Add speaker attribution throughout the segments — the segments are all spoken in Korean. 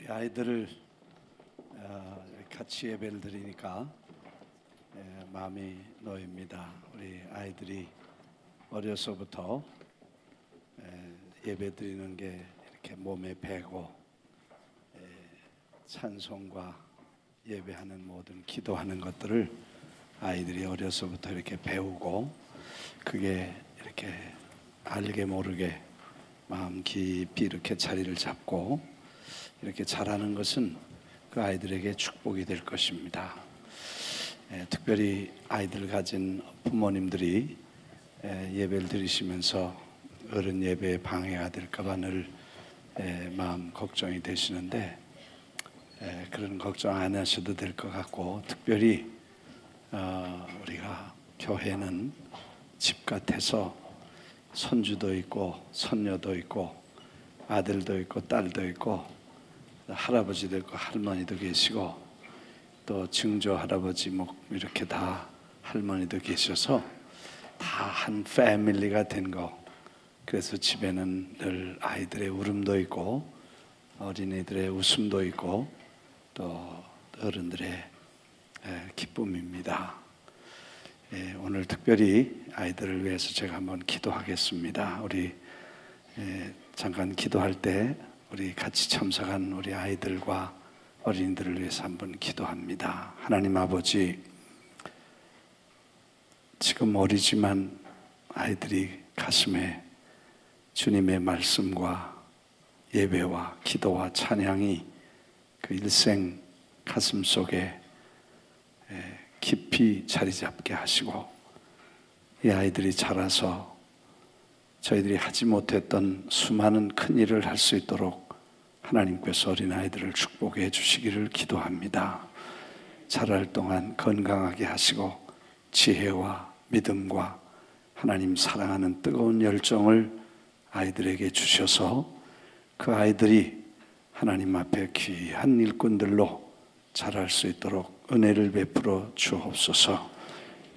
Speaker 1: 우리 아이들을 같이 예배를 드리니까 마음이 놓입니다. 우리 아이들이 어려서부터 예배 드리는 게 이렇게 몸에 배고 찬송과 예배하는 모든 기도하는 것들을 아이들이 어려서부터 이렇게 배우고 그게 이렇게 알게 모르게 마음 깊이 이렇게 자리를 잡고 이렇게 자라는 것은 그 아이들에게 축복이 될 것입니다. 특별히 아이들 가진 부모님들이 예배를 드리시면서 어른 예배에 방해가 될까봐 늘 마음 걱정이 되시는데 그런 걱정 안 하셔도 될 것 같고, 특별히 우리가 교회는 집 같아서 손주도 있고 손녀도 있고 아들도 있고 딸도 있고 할아버지도 있고 할머니도 계시고 또 증조 할아버지 뭐 이렇게 다 할머니도 계셔서 다 한 패밀리가 된 거. 그래서 집에는 늘 아이들의 울음도 있고 어린이들의 웃음도 있고 또 어른들의 기쁨입니다. 오늘 특별히 아이들을 위해서 제가 한번 기도하겠습니다. 우리 잠깐 기도할 때 우리 같이 참석한 우리 아이들과 어린이들을 위해서 한번 기도합니다. 하나님 아버지, 지금 어리지만 아이들이 가슴에 주님의 말씀과 예배와 기도와 찬양이 그 일생 가슴 속에 깊이 자리 잡게 하시고 이 아이들이 자라서 저희들이 하지 못했던 수많은 큰 일을 할 수 있도록 하나님께서 어린아이들을 축복해 주시기를 기도합니다. 자랄 동안 건강하게 하시고 지혜와 믿음과 하나님 사랑하는 뜨거운 열정을 아이들에게 주셔서 그 아이들이 하나님 앞에 귀한 일꾼들로 자랄 수 있도록 은혜를 베풀어 주옵소서.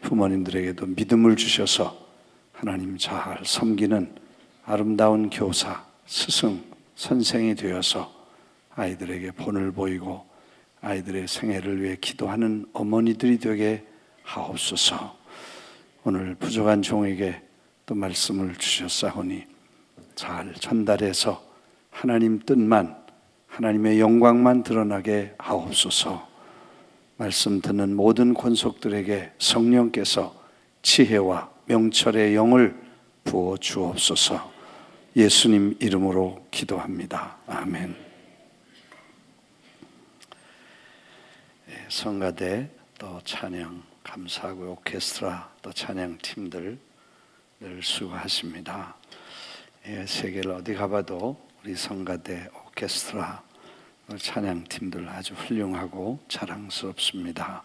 Speaker 1: 부모님들에게도 믿음을 주셔서 하나님 잘 섬기는 아름다운 교사, 스승, 선생이 되어서 아이들에게 본을 보이고 아이들의 생애를 위해 기도하는 어머니들이 되게 하옵소서. 오늘 부족한 종에게 또 말씀을 주셨사오니 잘 전달해서 하나님 뜻만, 하나님의 영광만 드러나게 하옵소서. 말씀 듣는 모든 권속들에게 성령께서 지혜와 명철의 영을 부어 주옵소서. 예수님 이름으로 기도합니다. 아멘. 성가대 또 찬양 감사하고 오케스트라 또 찬양 팀들 늘 수고하십니다. 세계를 어디 가봐도 우리 성가대 오케스트라 찬양 팀들 아주 훌륭하고 자랑스럽습니다.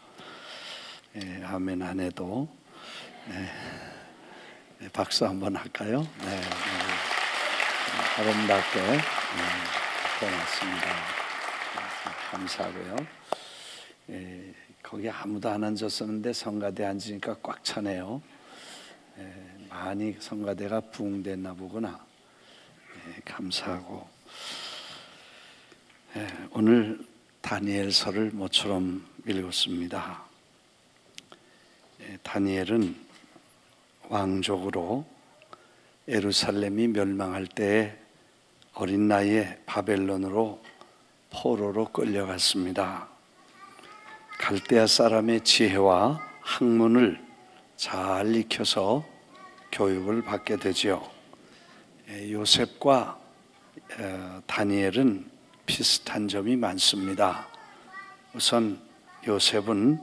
Speaker 1: 아멘 안 해도 박수 한번 할까요? 네. 아름답게 고맙습니다. 감사하고요. 거기 아무도 안 앉았었는데 성가대 앉으니까 꽉 차네요. 많이 성가대가 부흥됐나 보구나. 감사하고 오늘 다니엘서를 모처럼 읽었습니다. 다니엘은 왕족으로 예루살렘이 멸망할 때에 어린 나이에 바벨론으로 포로로 끌려갔습니다. 갈대아 사람의 지혜와 학문을 잘 익혀서 교육을 받게 되지요. 요셉과 다니엘은 비슷한 점이 많습니다. 우선 요셉은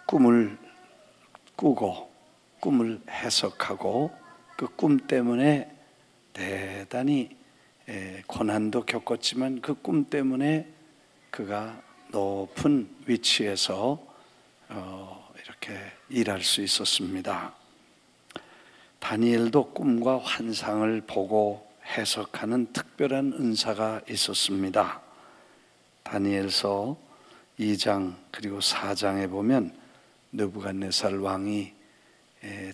Speaker 1: 꿈을 꾸고 꿈을 해석하고 그 꿈 때문에 대단히 고난도 겪었지만 그 꿈 때문에 그가 높은 위치에서 이렇게 일할 수 있었습니다. 다니엘도 꿈과 환상을 보고 해석하는 특별한 은사가 있었습니다. 다니엘서 2장 그리고 4장에 보면 느부갓네살 왕이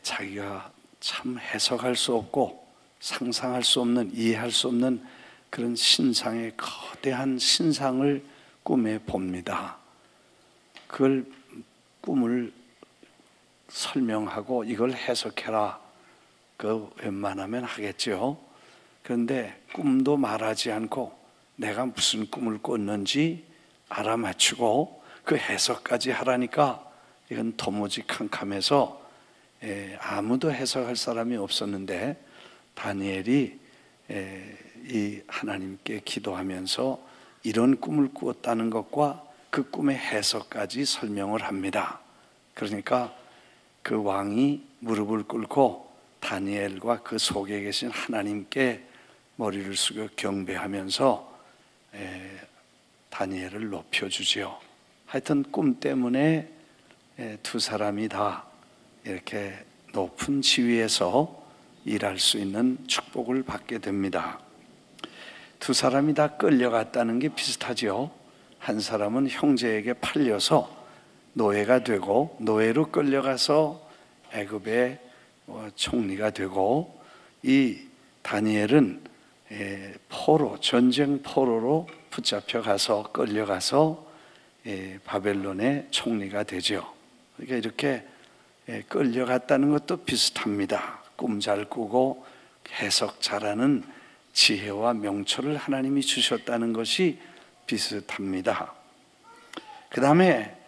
Speaker 1: 자기가 참 해석할 수 없고 상상할 수 없는, 이해할 수 없는 그런 신상의 거대한 신상을 꿈에 봅니다. 그걸 꿈을 설명하고 이걸 해석해라. 그 웬만하면 하겠죠. 그런데 꿈도 말하지 않고 내가 무슨 꿈을 꿨는지 알아맞히고 그 해석까지 하라니까 이건 도무지 캄캄해서 아무도 해석할 사람이 없었는데 다니엘이 이 하나님께 기도하면서 이런 꿈을 꾸었다는 것과 그 꿈의 해석까지 설명을 합니다. 그러니까 그 왕이 무릎을 꿇고 다니엘과 그 속에 계신 하나님께 머리를 숙여 경배하면서 다니엘을 높여주지요. 하여튼 꿈 때문에 두 사람이 다 이렇게 높은 지위에서 일할 수 있는 축복을 받게 됩니다. 두 사람이 다 끌려갔다는 게 비슷하죠. 한 사람은 형제에게 팔려서 노예가 되고 노예로 끌려가서 애굽의 총리가 되고, 이 다니엘은 전쟁 포로로 붙잡혀 가서 끌려가서 바벨론의 총리가 되죠. 그러니까 이렇게 끌려갔다는 것도 비슷합니다. 꿈 잘 꾸고 해석 잘하는 지혜와 명철을 하나님이 주셨다는 것이 비슷합니다. 그 다음에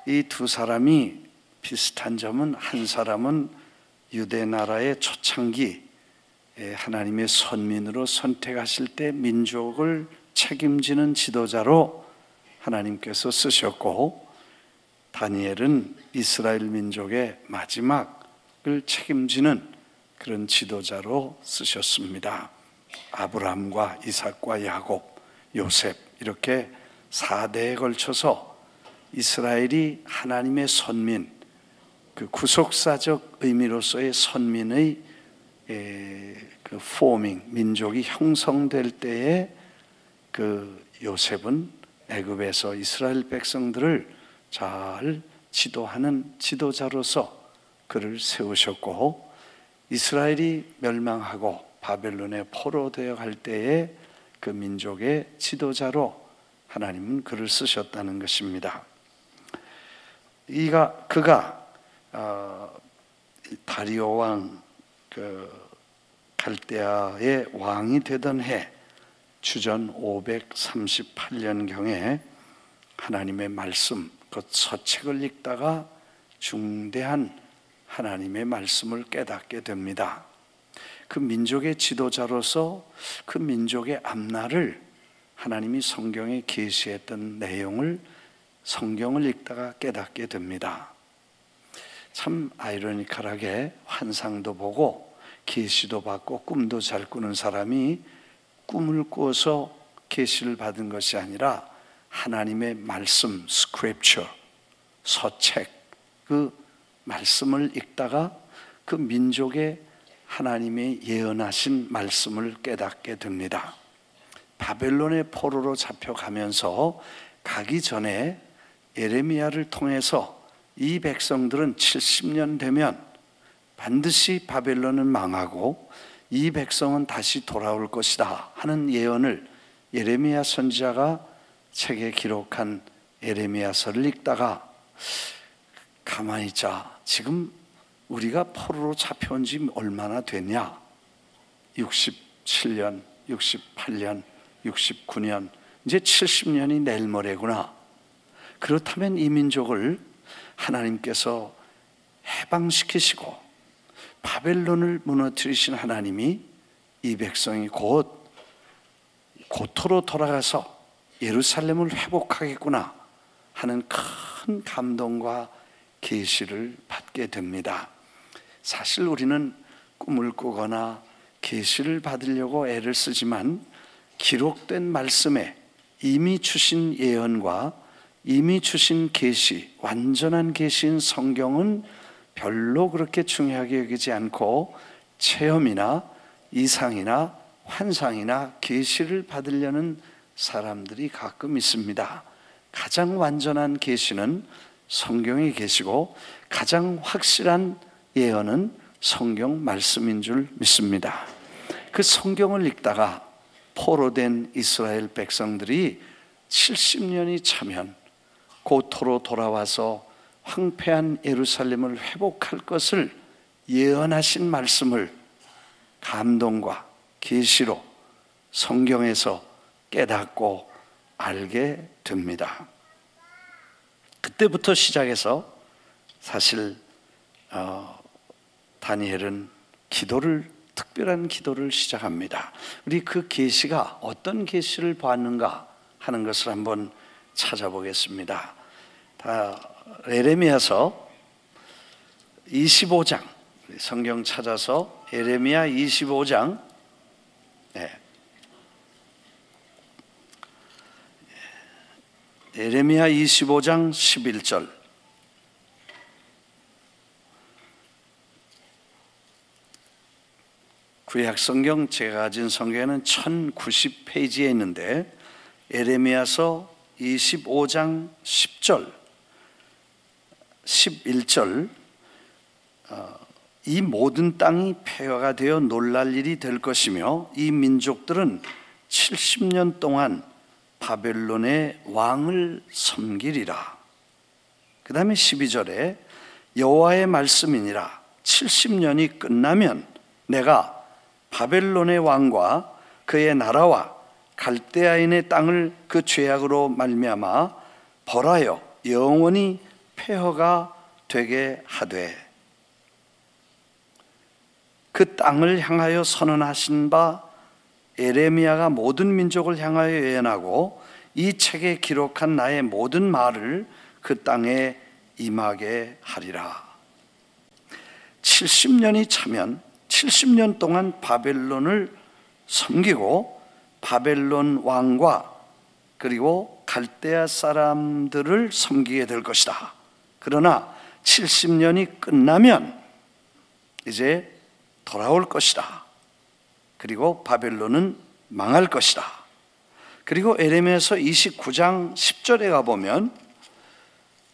Speaker 1: 이 두 사람이 비슷한 점은, 한 사람은 유대 나라의 초창기 하나님의 선민으로 선택하실 때 민족을 책임지는 지도자로 하나님께서 쓰셨고, 다니엘은 이스라엘 민족의 마지막을 책임지는 그런 지도자로 쓰셨습니다. 아브라함과 이삭과 야곱, 요셉, 이렇게 4대에 걸쳐서 이스라엘이 하나님의 선민, 그 구속사적 의미로서의 선민의 그 포밍, 민족이 형성될 때에 그 요셉은 애굽에서 이스라엘 백성들을 잘 지도하는 지도자로서 그를 세우셨고, 이스라엘이 멸망하고 바벨론에 포로되어 갈 때에 그 민족의 지도자로 하나님은 그를 쓰셨다는 것입니다. 그가 다리오 왕, 갈대아의 왕이 되던 해 주전 538년경에 하나님의 말씀, 그 서책을 읽다가 중대한 하나님의 말씀을 깨닫게 됩니다. 그 민족의 지도자로서 그 민족의 앞날을 하나님이 성경에 계시했던 내용을 성경을 읽다가 깨닫게 됩니다. 참 아이러니컬하게 환상도 보고 계시도 받고 꿈도 잘 꾸는 사람이 꿈을 꾸어서 계시를 받은 것이 아니라 하나님의 말씀, 스크립처, 서책, 그 말씀을 읽다가 그 민족의 하나님의 예언하신 말씀을 깨닫게 됩니다. 바벨론의 포로로 잡혀가면서 가기 전에 예레미야를 통해서 이 백성들은 70년 되면 반드시 바벨론은 망하고 이 백성은 다시 돌아올 것이다 하는 예언을 예레미야 선지자가 책에 기록한 예레미야서를 읽다가 가만히 있자, 지금 우리가 포로로 잡혀온 지 얼마나 됐냐? 67년, 68년, 69년, 이제 70년이 내일 모레구나. 그렇다면 이 민족을 하나님께서 해방시키시고 바벨론을 무너뜨리신 하나님이 이 백성이 곧 고토로 돌아가서 예루살렘을 회복하겠구나 하는 큰 감동과 계시를 받게 됩니다. 사실 우리는 꿈을 꾸거나 계시를 받으려고 애를 쓰지만 기록된 말씀에 이미 주신 예언과 이미 주신 계시, 완전한 계시인 성경은 별로 그렇게 중요하게 여기지 않고 체험이나 이상이나 환상이나 계시를 받으려는 사람들이 가끔 있습니다. 가장 완전한 계시는 성경에 계시고 가장 확실한 예언은 성경 말씀인 줄 믿습니다. 그 성경을 읽다가 포로된 이스라엘 백성들이 70년이 차면 고토로 돌아와서 황폐한 예루살렘을 회복할 것을 예언하신 말씀을 감동과 계시로 성경에서 깨닫고 알게 됩니다. 그때부터 시작해서 사실 다니엘은 특별한 기도를 시작합니다. 우리 그 계시가 어떤 계시를 봤는가 하는 것을 한번 찾아보겠습니다. 에레미야서 25장, 성경 찾아서 에레미야 25장, 에레미야 25장 11절. 구약 성경, 제가 가진 성경에는 1090페이지에 있는데 에레미야서 25장 10절 11절, 이 모든 땅이 폐허가 되어 놀랄 일이 될 것이며 이 민족들은 70년 동안 바벨론의 왕을 섬기리라. 그 다음에 12절에 여호와의 말씀이니라. 70년이 끝나면 내가 바벨론의 왕과 그의 나라와 갈대아인의 땅을 그 죄악으로 말미암아 벌하여 영원히 폐허가 되게 하되 그 땅을 향하여 선언하신 바 에레미야가 모든 민족을 향하여 예언하고 이 책에 기록한 나의 모든 말을 그 땅에 임하게 하리라. 70년이 차면 70년 동안 바벨론을 섬기고 바벨론 왕과 그리고 갈대아 사람들을 섬기게 될 것이다. 그러나 70년이 끝나면 이제 돌아올 것이다. 그리고 바벨론은 망할 것이다. 그리고 에레미야서 29장 10절에 가보면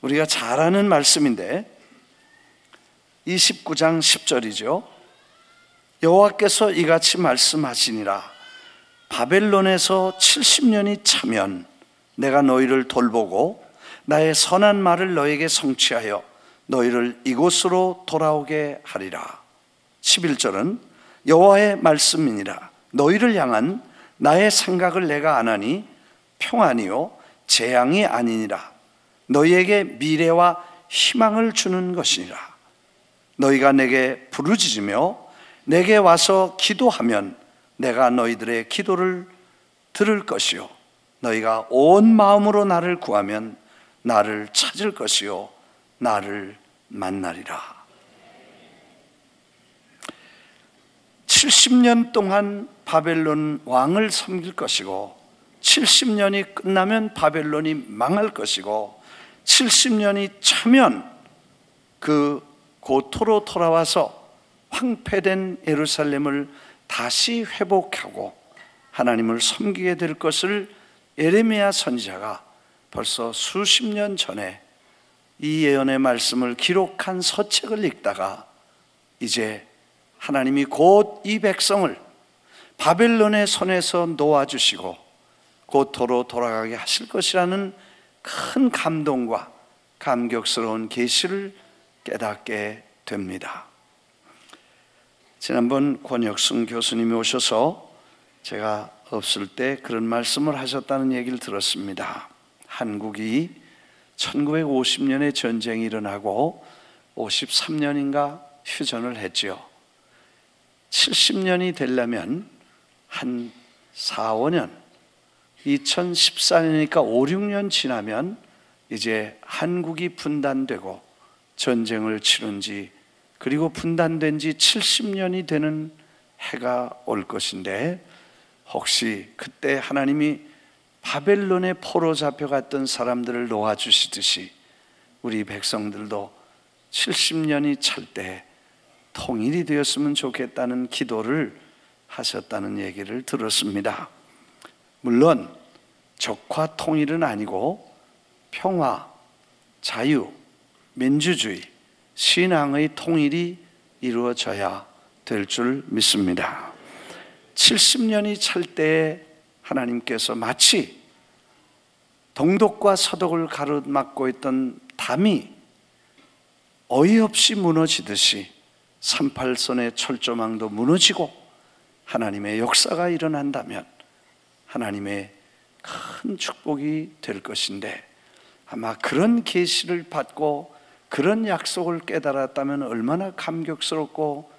Speaker 1: 우리가 잘 아는 말씀인데 29장 10절이죠. 여호와께서 이같이 말씀하시니라. 바벨론에서 70년이 차면 내가 너희를 돌보고 나의 선한 말을 너에게 성취하여 너희를 이곳으로 돌아오게 하리라. 11절은 여호와의 말씀이니라. 너희를 향한 나의 생각을 내가 아나니 평안이요 재앙이 아니니라. 너희에게 미래와 희망을 주는 것이니라. 너희가 내게 부르짖으며 내게 와서 기도하면 내가 너희들의 기도를 들을 것이요 너희가 온 마음으로 나를 구하면 나를 찾을 것이요 나를 만나리라. 70년 동안 바벨론 왕을 섬길 것이고 70년이 끝나면 바벨론이 망할 것이고 70년이 차면 그 고토로 돌아와서 황폐된 예루살렘을 다시 회복하고 하나님을 섬기게 될 것을 에레미야 선지자가 벌써 수십 년 전에 이 예언의 말씀을 기록한 서책을 읽다가 이제 하나님이 곧 이 백성을 바벨론의 손에서 놓아주시고 고토로 돌아가게 하실 것이라는 큰 감동과 감격스러운 계시를 깨닫게 됩니다. 지난번 권혁승 교수님이 오셔서 제가 없을 때 그런 말씀을 하셨다는 얘기를 들었습니다. 한국이 1950년에 전쟁이 일어나고 53년인가 휴전을 했죠. 70년이 되려면 한 4, 5년, 2014년이니까 5, 6년 지나면 이제 한국이 분단되고 전쟁을 치른 지 그리고 분단된 지 70년이 되는 해가 올 것인데 혹시 그때 하나님이 바벨론에 포로 잡혀갔던 사람들을 놓아주시듯이 우리 백성들도 70년이 찰 때 통일이 되었으면 좋겠다는 기도를 하셨다는 얘기를 들었습니다. 물론 적화 통일은 아니고 평화, 자유, 민주주의, 신앙의 통일이 이루어져야 될 줄 믿습니다. 70년이 찰 때에 하나님께서 마치 동독과 서독을 가로막고 있던 담이 어이없이 무너지듯이 38선의 철조망도 무너지고 하나님의 역사가 일어난다면 하나님의 큰 축복이 될 것인데, 아마 그런 계시를 받고 그런 약속을 깨달았다면 얼마나 감격스럽고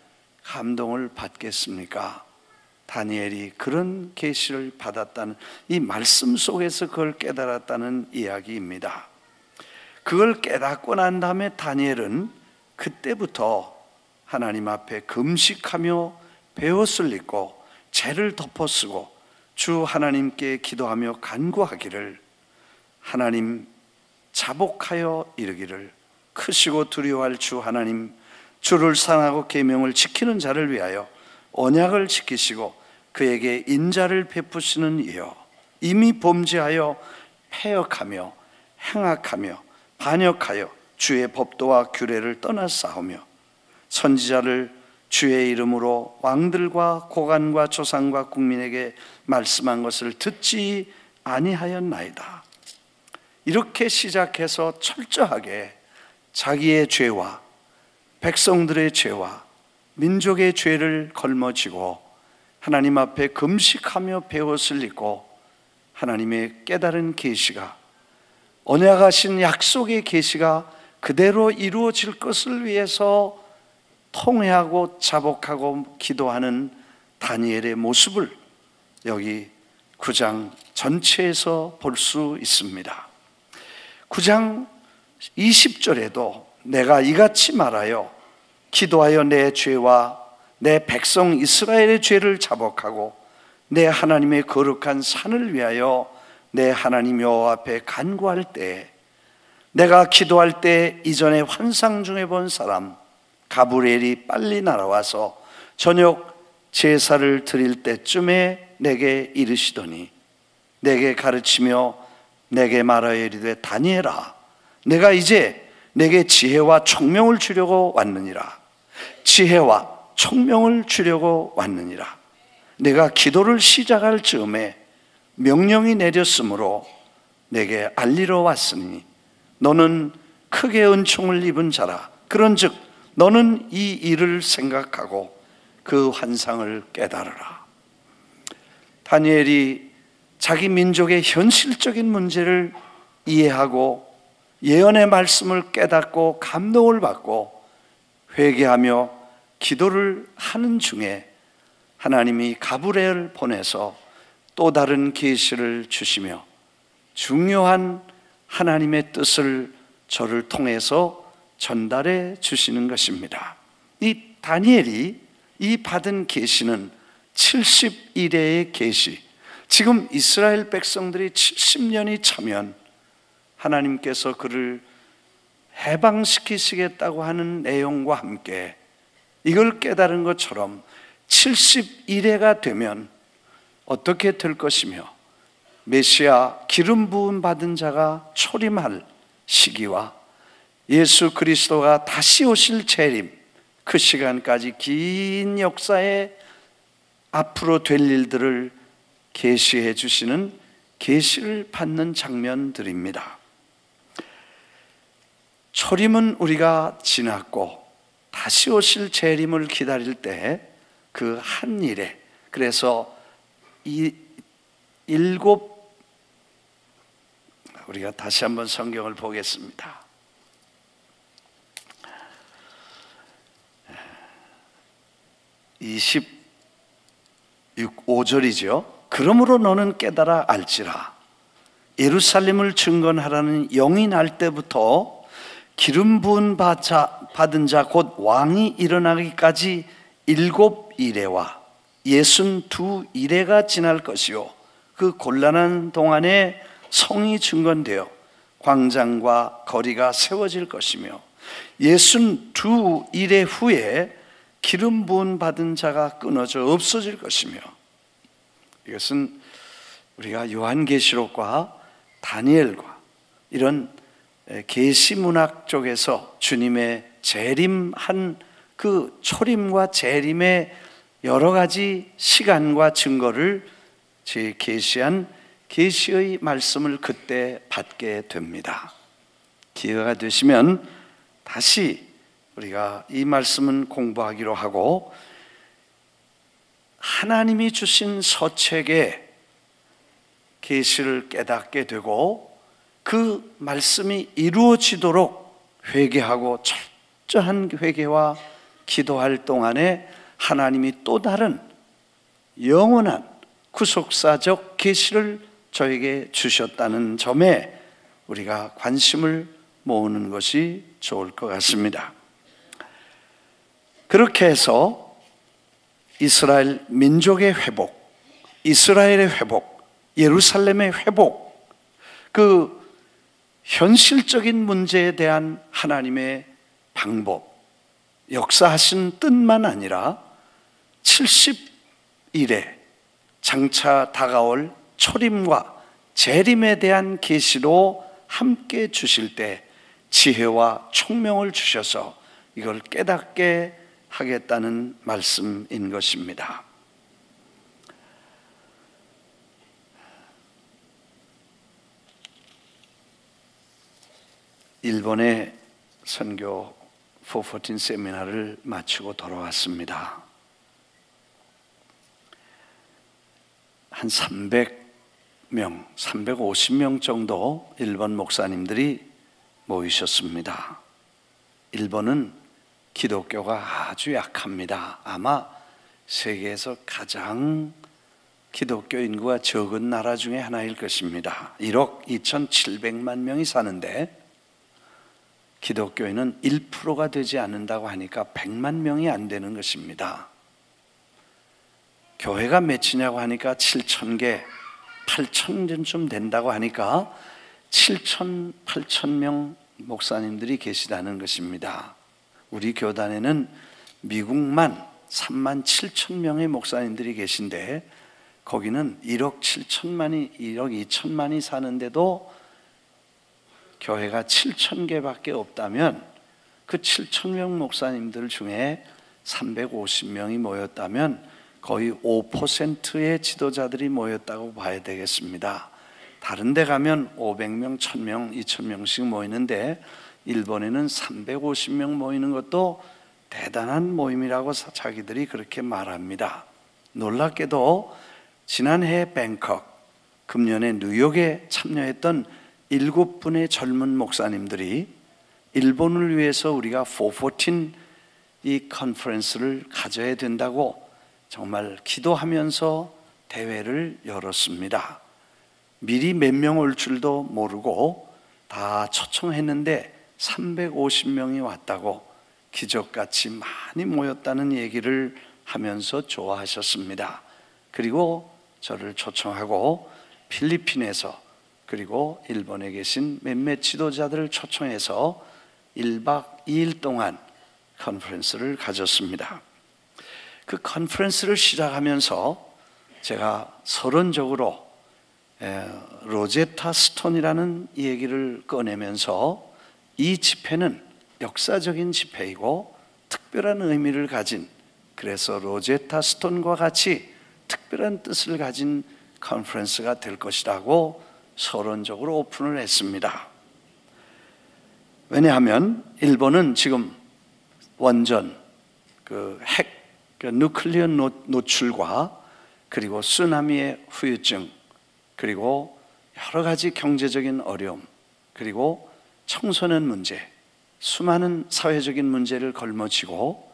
Speaker 1: 감동을 받겠습니까? 다니엘이 그런 계시를 받았다는, 이 말씀 속에서 그걸 깨달았다는 이야기입니다. 그걸 깨닫고 난 다음에 다니엘은 그때부터 하나님 앞에 금식하며 베옷을 입고 죄를 덮어쓰고 주 하나님께 기도하며 간구하기를, 하나님 자복하여 이르기를, 크시고 두려워할 주 하나님, 주를 사랑하고 계명을 지키는 자를 위하여 언약을 지키시고 그에게 인자를 베푸시는 이여, 이미 범죄하여 패역하며 행악하며 반역하여 주의 법도와 규례를 떠나 싸우며 선지자를 주의 이름으로 왕들과 고관과 조상과 국민에게 말씀한 것을 듣지 아니하였나이다. 이렇게 시작해서 철저하게 자기의 죄와 백성들의 죄와 민족의 죄를 걸머쥐고 하나님 앞에 금식하며 베옷을 입고 하나님의 깨달은 계시가, 언약하신 약속의 계시가 그대로 이루어질 것을 위해서 통회하고 자복하고 기도하는 다니엘의 모습을 여기 9장 전체에서 볼 수 있습니다. 9장 20절에도 내가 이같이 말하여 기도하여 내 죄와 내 백성 이스라엘의 죄를 자복하고 내 하나님의 거룩한 산을 위하여 내 하나님 여호와 앞에 간구할 때, 내가 기도할 때 이전에 환상 중에 본 사람 가브리엘이 빨리 날아와서 저녁 제사를 드릴 때쯤에 내게 이르시더니 내게 가르치며 내게 말하여 이르되, 다니엘아, 내가 이제 내게 지혜와 총명을 주려고 왔느니라. 지혜와 총명을 주려고 왔느니라. 내가 기도를 시작할 즈음에 명령이 내렸으므로 내게 알리러 왔으니 너는 크게 은총을 입은 자라. 그런즉 너는 이 일을 생각하고 그 환상을 깨달으라. 다니엘이 자기 민족의 현실적인 문제를 이해하고 예언의 말씀을 깨닫고 감동을 받고 회개하며 기도를 하는 중에 하나님이 가브리엘을 보내서 또 다른 계시를 주시며 중요한 하나님의 뜻을 저를 통해서 전달해 주시는 것입니다. 이 다니엘이 이 받은 계시는 70일의 계시, 지금 이스라엘 백성들이 70년이 차면 하나님께서 그를 해방시키시겠다고 하는 내용과 함께 이걸 깨달은 것처럼 70일회가 되면 어떻게 될 것이며 메시아 기름 부음 받은 자가 초림할 시기와 예수 그리스도가 다시 오실 재림, 그 시간까지 긴 역사에 앞으로 될 일들을 계시해 주시는 계시를 받는 장면들입니다. 초림은 우리가 지났고 다시 오실 재림을 기다릴 때 그 한 일에, 그래서 이 우리가 다시 한번 성경을 보겠습니다. 5절이죠. 그러므로 너는 깨달아 알지라. 예루살렘을 증건하라는 영이 날 때부터 기름 부은 받은 자 곧 왕이 일어나기까지 7일회와 62일회가 지날 것이요, 그 곤란한 동안에 성이 증건되어 광장과 거리가 세워질 것이며 62일회 후에 기름 부은 받은 자가 끊어져 없어질 것이며, 이것은 우리가 요한계시록과 다니엘과 이런 계시문학 쪽에서 주님의 재림한 그 초림과 재림의 여러 가지 시간과 증거를 제 계시한 계시의 말씀을 그때 받게 됩니다. 기회가 되시면 다시 우리가 이 말씀은 공부하기로 하고, 하나님이 주신 서책의 계시를 깨닫게 되고 그 말씀이 이루어지도록 회개하고 철저한 회개와 기도할 동안에 하나님이 또 다른 영원한 구속사적 계시를 저에게 주셨다는 점에 우리가 관심을 모으는 것이 좋을 것 같습니다. 그렇게 해서 이스라엘 민족의 회복, 이스라엘의 회복, 예루살렘의 회복, 그 현실적인 문제에 대한 하나님의 방법, 역사하신 뜻만 아니라 70일에 장차 다가올 초림과 재림에 대한 계시로 함께 주실 때 지혜와 총명을 주셔서 이걸 깨닫게 하겠다는 말씀인 것입니다. 일본의 선교 414 세미나를 마치고 돌아왔습니다. 한 300명, 350명 정도 일본 목사님들이 모이셨습니다. 일본은 기독교가 아주 약합니다. 아마 세계에서 가장 기독교 인구가 적은 나라 중에 하나일 것입니다. 1억 2,700만 명이 사는데 기독교인은 1%가 되지 않는다고 하니까 100만 명이 안 되는 것입니다. 교회가 몇이냐고 하니까 7,000개, 8,000쯤 된다고 하니까 7,000, 8,000명 목사님들이 계시다는 것입니다. 우리 교단에는 미국만 37,000명의 목사님들이 계신데 거기는 1억 7천만이, 1억 2천만이 사는데도 교회가 7,000개밖에 없다면 그 7,000명 목사님들 중에 350명이 모였다면 거의 5%의 지도자들이 모였다고 봐야 되겠습니다. 다른 데 가면 500명, 1,000명, 2,000명씩 모이는데 일본에는 350명 모이는 것도 대단한 모임이라고 자기들이 그렇게 말합니다. 놀랍게도 지난해 뱅콕, 금년에 뉴욕에 참여했던 7분의 젊은 목사님들이 일본을 위해서 우리가 414 이 컨퍼런스를 가져야 된다고 정말 기도하면서 대회를 열었습니다. 미리 몇 명 올 줄도 모르고 다 초청했는데 350명이 왔다고 기적같이 많이 모였다는 얘기를 하면서 좋아하셨습니다. 그리고 저를 초청하고 필리핀에서 그리고 일본에 계신 몇몇 지도자들을 초청해서 1박 2일 동안 컨퍼런스를 가졌습니다. 그 컨퍼런스를 시작하면서 제가 서론적으로 로제타 스톤이라는 얘기를 꺼내면서 이 집회는 역사적인 집회이고 특별한 의미를 가진, 그래서 로제타 스톤과 같이 특별한 뜻을 가진 컨퍼런스가 될 것이라고 서론적으로 오픈을 했습니다. 왜냐하면 일본은 지금 원전, 핵, 누클리어 노출과 그리고 쓰나미의 후유증, 그리고 여러 가지 경제적인 어려움, 그리고 청소년 문제, 수많은 사회적인 문제를 걸머쥐고,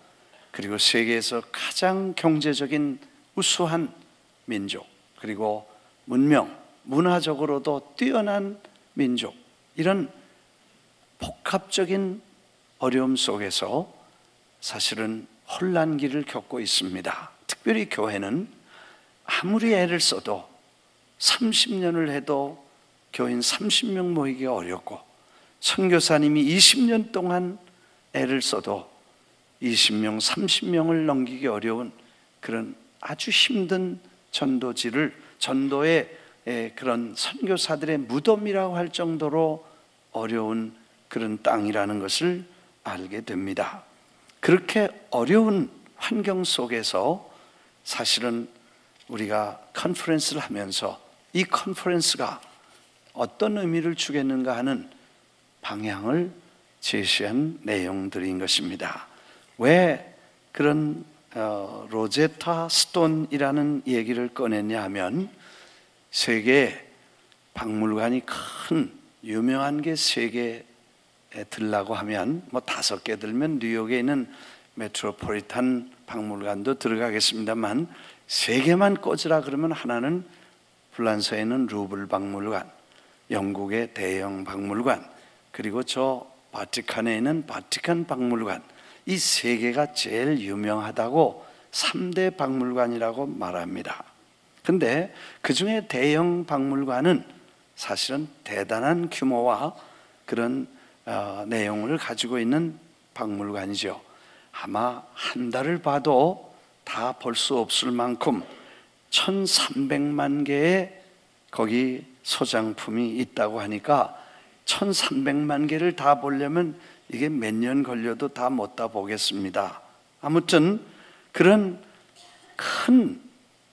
Speaker 1: 그리고 세계에서 가장 경제적인 우수한 민족, 그리고 문명, 문화적으로도 뛰어난 민족, 이런 복합적인 어려움 속에서 사실은 혼란기를 겪고 있습니다. 특별히 교회는 아무리 애를 써도 30년을 해도 교인 30명 모이기가 어렵고, 선교사님이 20년 동안 애를 써도 20명, 30명을 넘기기 어려운 그런 아주 힘든 전도의 그런 선교사들의 무덤이라고 할 정도로 어려운 그런 땅이라는 것을 알게 됩니다. 그렇게 어려운 환경 속에서 사실은 우리가 컨퍼런스를 하면서 이 컨퍼런스가 어떤 의미를 주겠는가 하는 방향을 제시한 내용들인 것입니다. 왜 그런 로제타 스톤이라는 얘기를 꺼냈냐 하면 세계 박물관이 큰 유명한 게 세 개 들라고 하면 뭐 5개 들면 뉴욕에 있는 메트로폴리탄 박물관도 들어가겠습니다만 3개만 꽂으라 그러면 하나는 프랑스에 있는 루블 박물관, 영국의 대형 박물관, 그리고 저 바티칸에 있는 바티칸 박물관, 이 3개가 제일 유명하다고 3대 박물관이라고 말합니다. 근데 그 중에 대형 박물관은 사실은 대단한 규모와 그런 내용을 가지고 있는 박물관이죠. 아마 한 달을 봐도 다 볼 수 없을 만큼 1300만 개의 거기 소장품이 있다고 하니까 1300만 개를 다 보려면 이게 몇 년 걸려도 다 못 다 보겠습니다. 아무튼 그런 큰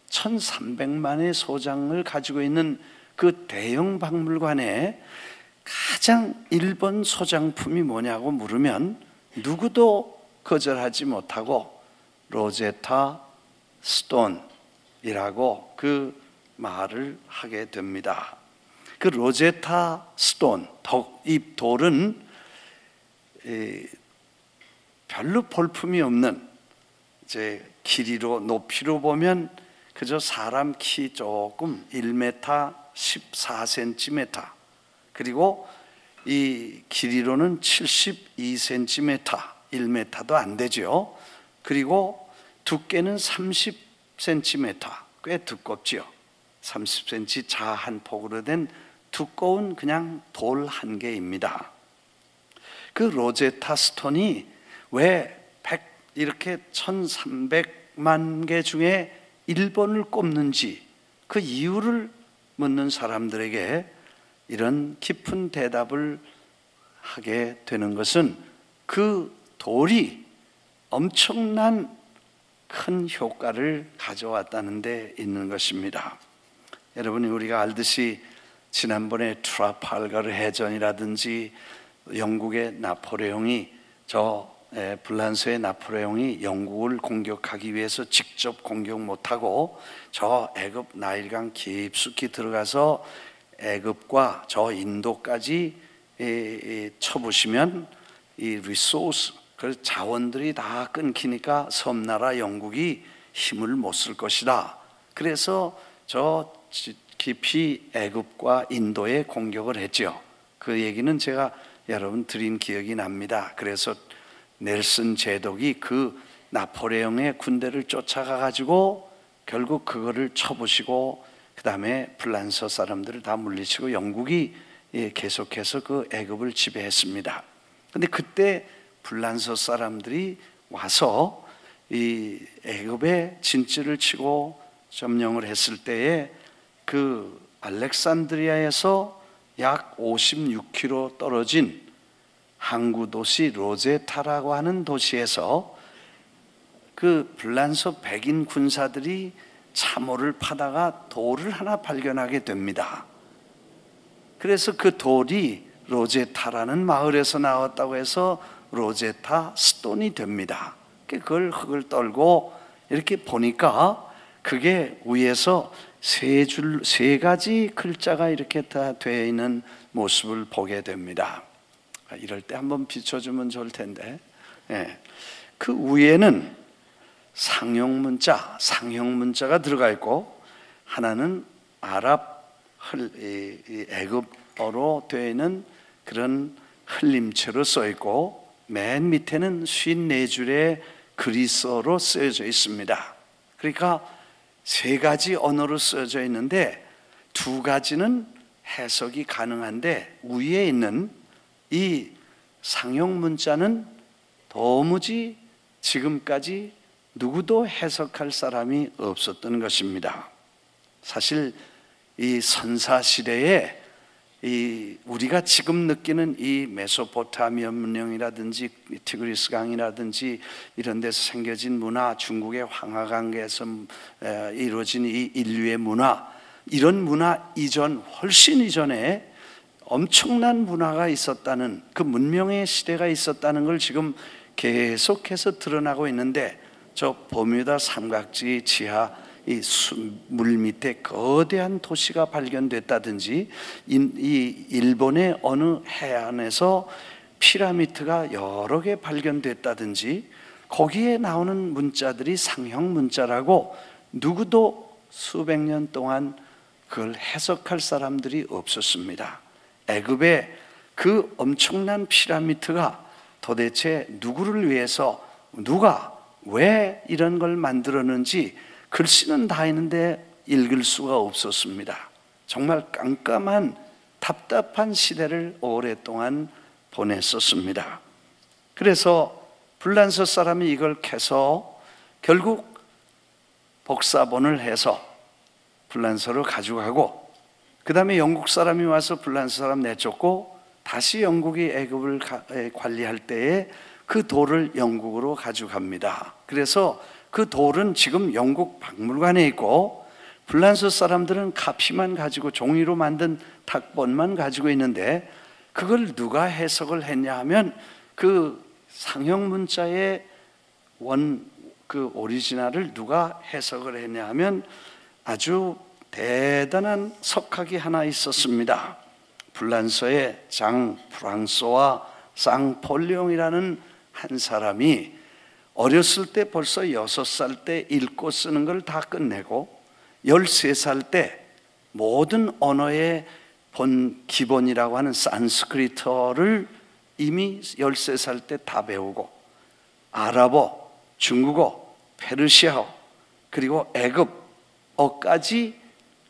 Speaker 1: 1300만의 소장을 가지고 있는 그 대형 박물관에 가장 1번 소장품이 뭐냐고 물으면 누구도 거절하지 못하고 로제타 스톤이라고 그 말을 하게 됩니다. 그 로제타 스톤, 이 돌은 별로 볼품이 없는, 이제 길이로 높이로 보면 그저 사람 키 조금 1m 14cm, 그리고 이 길이로는 72cm, 1m도 안 되죠. 그리고 두께는 30cm, 꽤 두껍지요. 30cm 자 한 폭으로 된 두꺼운 그냥 돌 한 개입니다. 그 로제타 스톤이 왜 이렇게 1300만 개 중에 1번을 꼽는지 그 이유를 묻는 사람들에게 이런 깊은 대답을 하게 되는 것은 그 돌이 엄청난 큰 효과를 가져왔다는 데 있는 것입니다. 여러분이 우리가 알듯이 지난번에 트라팔가르 해전이라든지 영국의 나폴레옹이 불란서의 나폴레옹이 영국을 공격하기 위해서 직접 공격 못하고 저 애굽 나일강 깊숙이 들어가서 애굽과 저 인도까지 쳐부시면 이 리소스, 그 자원들이 다 끊기니까 섬나라 영국이 힘을 못 쓸 것이다. 그래서 저 깊이 애굽과 인도에 공격을 했죠. 그 얘기는 제가 여러분 드린 기억이 납니다. 그래서 넬슨 제독이 그 나폴레옹의 군대를 쫓아가 가지고 결국 그거를 쳐부시고 그 다음에 프랑스 사람들을 다 물리치고 영국이 계속해서 그 애굽을 지배했습니다. 근데 그때 프랑스 사람들이 와서 이 애굽에 진치를 치고 점령을 했을 때에 그 알렉산드리아에서 약 56km 떨어진 항구 도시 로제타라고 하는 도시에서 그 불란서 백인 군사들이 참호를 파다가 돌을 하나 발견하게 됩니다. 그래서 그 돌이 로제타라는 마을에서 나왔다고 해서 로제타 스톤이 됩니다. 그걸 흙을 떨고 이렇게 보니까 그게 위에서 세 가지 글자가 이렇게 다 되어 있는 모습을 보게 됩니다. 이럴 때 한번 비춰주면 좋을 텐데, 그 위에는 상형 문자가 들어가 있고, 하나는 아랍 애굽어로 되어 있는 그런 흘림체로 써 있고, 맨 밑에는 54줄의 그리스어로 쓰여져 있습니다. 그러니까 3가지 언어로 쓰여져 있는데 2가지는 해석이 가능한데, 위에 있는 이 상형 문자는 도무지 지금까지 누구도 해석할 사람이 없었던 것입니다. 사실 이 선사시대에 우리가 지금 느끼는 이 메소포타미아 문명이라든지 티그리스 강이라든지 이런 데서 생겨진 문화, 중국의 황하강에서 이루어진 이 인류의 문화, 이런 문화 이전, 훨씬 이전에 엄청난 문화가 있었다는, 그 문명의 시대가 있었다는 걸 지금 계속해서 드러나고 있는데, 저 버뮤다 삼각지 지하 이 물 밑에 거대한 도시가 발견됐다든지, 이 일본의 어느 해안에서 피라미드가 여러 개 발견됐다든지, 거기에 나오는 문자들이 상형 문자라고 누구도 수백 년 동안 그걸 해석할 사람들이 없었습니다. 애굽의 그 엄청난 피라미드가 도대체 누구를 위해서, 누가 왜 이런 걸 만들었는지 글씨는 다 있는데 읽을 수가 없었습니다. 정말 깜깜한 답답한 시대를 오랫동안 보냈었습니다. 그래서 불란서 사람이 이걸 캐서 결국 복사본을 해서 불란서로 가져가고, 그 다음에 영국 사람이 와서 불란서 사람 내쫓고, 다시 영국이 애굽을 관리할 때에 그 돌을 영국으로 가져갑니다. 그래서 그 돌은 지금 영국 박물관에 있고, 불란서 사람들은 카피만 가지고 종이로 만든 탁본만 가지고 있는데, 그걸 누가 해석을 했냐 하면 그 상형 문자의 그 오리지널을 누가 해석을 했냐 하면 아주 대단한 석학이 하나 있었습니다. 불란서의 장 프랑소와 쌍폴룡이라는 한 사람이 어렸을 때 벌써 6살 때 읽고 쓰는 걸 다 끝내고 13살 때 모든 언어의 기본이라고 하는 산스크리트어를 이미 13살 때 다 배우고, 아랍어, 중국어, 페르시아어, 그리고 애굽어까지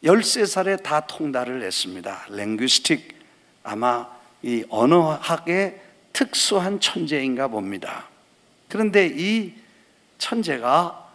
Speaker 1: 13살에 다 통달을 했습니다. 랭귀스틱, 아마 이 언어학의 특수한 천재인가 봅니다. 그런데 이 천재가